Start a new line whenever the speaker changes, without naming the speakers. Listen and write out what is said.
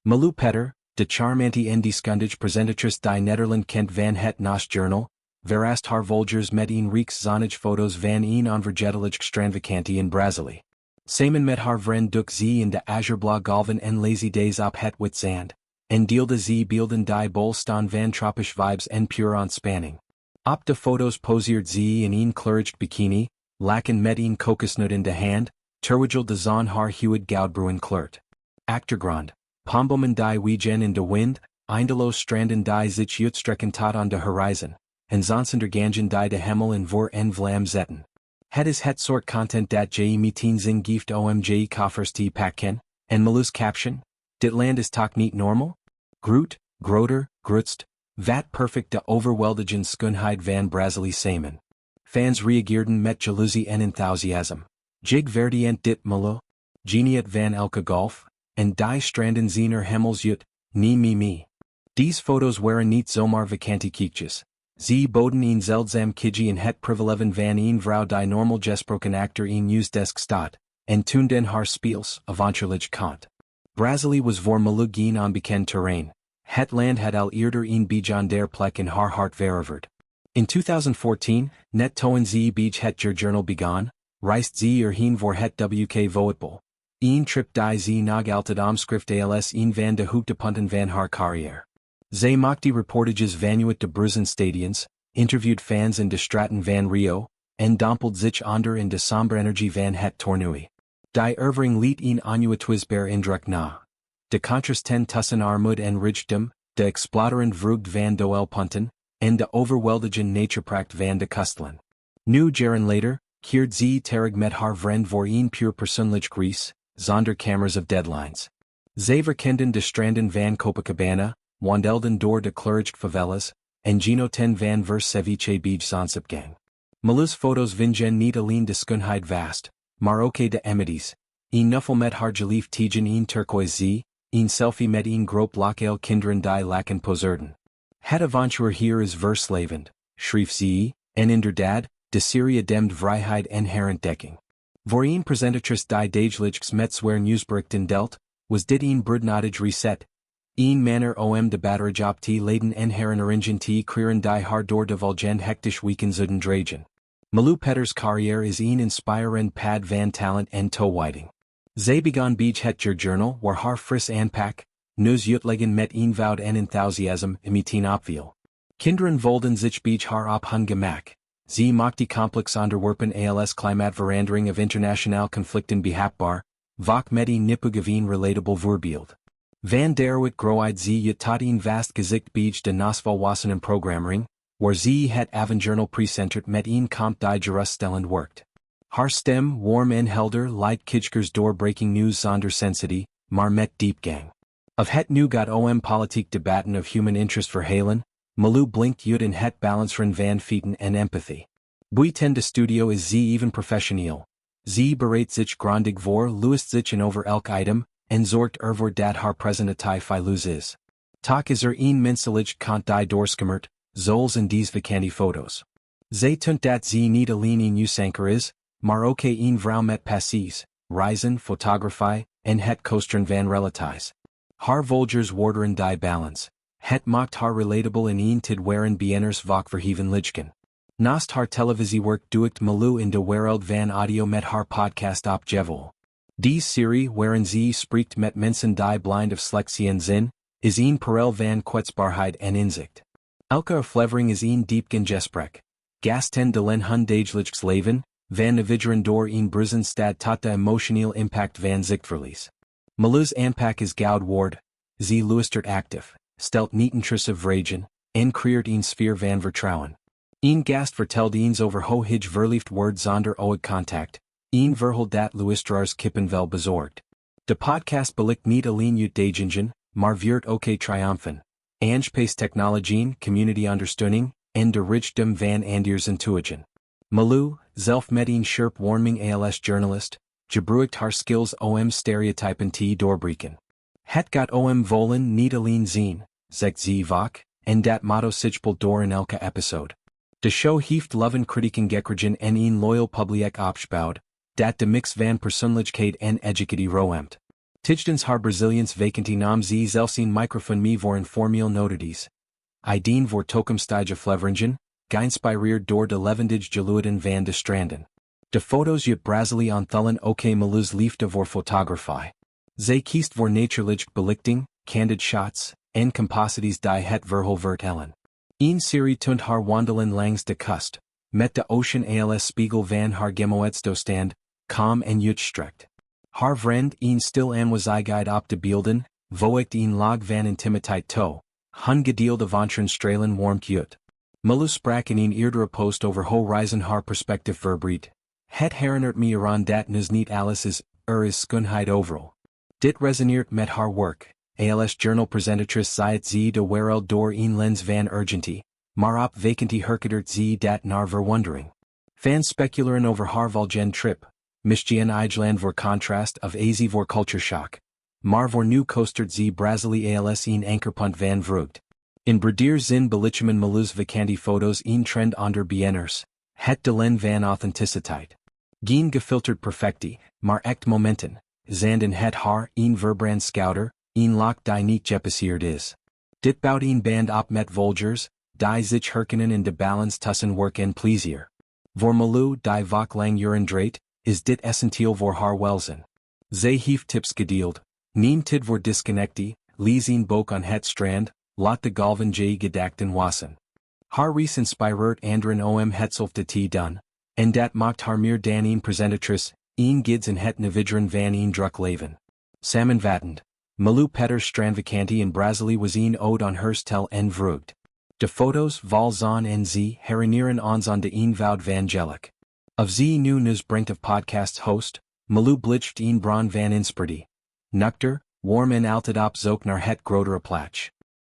Malou Petter, de charmantie en deskundige presentatrice die Nederland kent van het Naast Journal, verast haar volgers met een reeks zonnige foto's van een onvergetelijke strandvakantie in Brazilië. Samen met haar vriend doek ze in de Azure golven en lazy days op het Witzand, en deelde ze beelden die bol staan van tropisch vibes en pure ontspanning. Op de foto's poseert ze in een kleurige bikini, laken met een kokosnut in de hand, terwijl de zon haar huid goudbruin kleurt. Achtergrond, Pombomen die Wegen in de wind, eindeloos stranden die zich uitstrekken tot aan de horizon, en zonsondergangen die de hemel in voor en vlam zetten. Het is het soort content dat je meteen zin geeft omg koffers te pakken, en Malou's caption, dit land is toch niet normal? Groot, groter, grootst, vat perfect de overweldigende schoonheid van Brazilië samen. Fans reageerden met jaloezie en enthusiasm. Jig verdient dit Malou, geniet van elke golf, en die stranden zijn hemels uit, me. Deze foto's waren niet zomaar vakantiekijkjes. Ze boden een zeldzam kidje in het privileven van een vrouw die normal gesproken actor in nieuwsdesk staat, en toonden haar speels, avontuurlijk kant. Brazilië was voor Malou geen onbekend terrein. Het land had al eerder een bijzonder plek in haar hart veroverd. In 2014, net toen ze bij het journal begon, reist ze erheen voor het WK voetbal. Een trip die ze nog altijd omschrift als een van de hoogtepunten van haar carrière. Ze maakte reportages vanuit de Stadions, interviewed fans in de straten van Rio, en dompelt zich onder in de sombre energie van het toernooi. Die ervaring liet een onuitwisbaar indruk na. De contrasten tussen armoede en rijkdom, de exploderend vreugde van doelpunten, en de overweldigende natuurpracht van de kustland. Nu jaren later, keert ze terug met haar vriend voor een puur persoonlijk reis, zonder cameras of deadlines. Ze verkenden de stranden van Copacabana, wandelden door de kleurige favelas, en genoten van vers ceviche bij zonsopgang. Malou's foto's vingen niet alleen de schoonheid vast, maar ook de amities. Een knuffel met haar geliefd tegen een turquoise zee, een selfie met een groep lokale kinderen die laken poseerden. Het avontuur hier is verslevend, schreef ze, en inderdaad, de serie demd vrijheid en herentdekking. Voor een presentatrice die dagelijks met zwaar nieuwsberichten deelt, was dit een broodnodig reset. Een manner om de batterij op te laden en herinneringen te creëren die haar door de volgende hectisch weekend zullen dragen. Malou Petter's carrière is een inspirerend pad van talent en toewijding. Ze begon bij het journal waar haar fris aanpak, nieuws uitleggen met eenvoud en enthusiasm meteen opviel. Kinderen volden zich bij haar op hun gemak. Ze maakte complex onderwerpen als klimaatverandering of internationaal conflicten behapbaar, vaak met een nippugeveen relatable voorbeeld. Van derwit groeid ze tot een vast gezicht bij de nasvolwassenen programmering, waar ze het avondjournal presentert met een kamp die geruststellend werkt. Haar stem, warm en helder, leidt kijkers door breaking news zonder sensitie, maar met diepgang. Of het nu gaat om politiek debatten of human interest verhalen, Malou blinkt uit in het balanceren van feiten en empathy. Buiten de studio is ze even professioneel. Ze bereidt zich grondig voor, luist zich in over elk item, en zorgt ervoor dat haar presentatie feilloos is. Toch is een menselijk kant die doorskimmert, zoals in deze vakantiefoto's. Ze toont dat ze niet alleen een nieuwsanker is, maar ook een vrouw met passies, reizen, fotografie, en het koesteren van relaties. Haar volgers waarderen die balance. Het maakt haar relatable in een tid waarin BN'ers vaak verheven lichten. Naast haar televisiewerk duikt Malou in de wereld van audio met haar podcast op Jevol. Deze serie waarin ze spreekt met mensen die blind of slecht en zin, is een parel van kwetsbaarheid en inzicht. Elke aflevering is een diepgaand gesprek. Gasten delen hun dagelijks leven, van navigeren door een bruisen stad tot de emotioneel impact van zichtverlies. Malou's aanpak is goud waard, ze luistert actief, stelt niet intrusive vragen, en creëert een sfeer van vertrouwen. Een gast vertelt eens over hoe hij verliefd wordt zonder oogcontact, een verhaal dat luisteraars kippenvel bezorgt. De podcast belicht niet alleen uit dagingen, maar viert ook triumfen. Aanspace technologieën, community ondersteuning, en de rijkdom van anders intuïtion. Malou, zelf met een scherp warming als journalist, gebruikt haar skills om stereotypen te doorbreken. Het gaat om volen niet alleen zien, zegt ze vaak, en dat motto sichtbart door in elke episode. De show heeft loven kritieken gekregen en een loyal publiek opgebouwd, dat de mix van persoonlijkheid en educatie roomt. Tijdens haar Brazilians vakantie nam ze zelfs een microfoon mee voor informeel notadies. Ideen voor toekomstige fleveringen, geïnspireerd door de levendige geluiden van de stranden. De foto's uit Brazilië onthullen ook Malou's liefde voor fotografie. Zij kiest voor natuurlijke belichting, candid shots, en composities die het verhaal vertellen. Een serie toont haar wandelen langs de kust, met de ocean als spiegel van haar gemoedstoestand, kalm en uitgestrekt. Haar vriend een stil aanwezigheid op de beelden, voegt een laag van intimiteit toe, hun gedeelde wantrouwen stralen warmt uit. Malou sprak in een eerdere post over hoe reizen haar perspectief verbreedt. Het herinnert me eraan dat dus niet alles is, is schoonheid overal. Dit resoneert met haar werk, als journal presentatrice ziet ze de wereld door een lens van urgentie, maar op vakantie herkadert ze dat naar verwondering. Fans speculeren over haar volgende trip, misschien Eigeland voor contrast of AZ voor culture shock. Maar voor nu koestert ze Brazilië als een ankerpunt van vreugd. In breder zin belichamen Malou's vakantie foto's een trend onder BN'ers, het delen van authenticiteit. Geen gefilterd perfectie, maar echt momenten, zanden het haar een verbrand scouter, een lach die niet gepasseerd is. Dit bouwt een band op met volgers, die zich herkennen in de balance tussen werk en plezier. Voor Malou die vaak lang uren draait, is dit essentieel voor haar welzijn. Zij heeft tips gedeeld, neem tid voor disconnectie, lees een boek aan het strand, laat de golven je gedachten wassen. Haar reis inspireert anderen om hetzelfde te doen, en dat maakt haar meer dan een presentatrice, een gids in het navideren van een druk leven. Samenvattend, Malou Petter's strandvakantie in Brazilië was een ode aan herstel en vreugd. De foto's val zon en ze herinneren ons aan de eenvoud van geluk. Of ze nu nieuws brengt of podcasts host, Malou blijft een bron van inspiratie. Nuchter, warm en altijd op zoek naar het grotere plaats.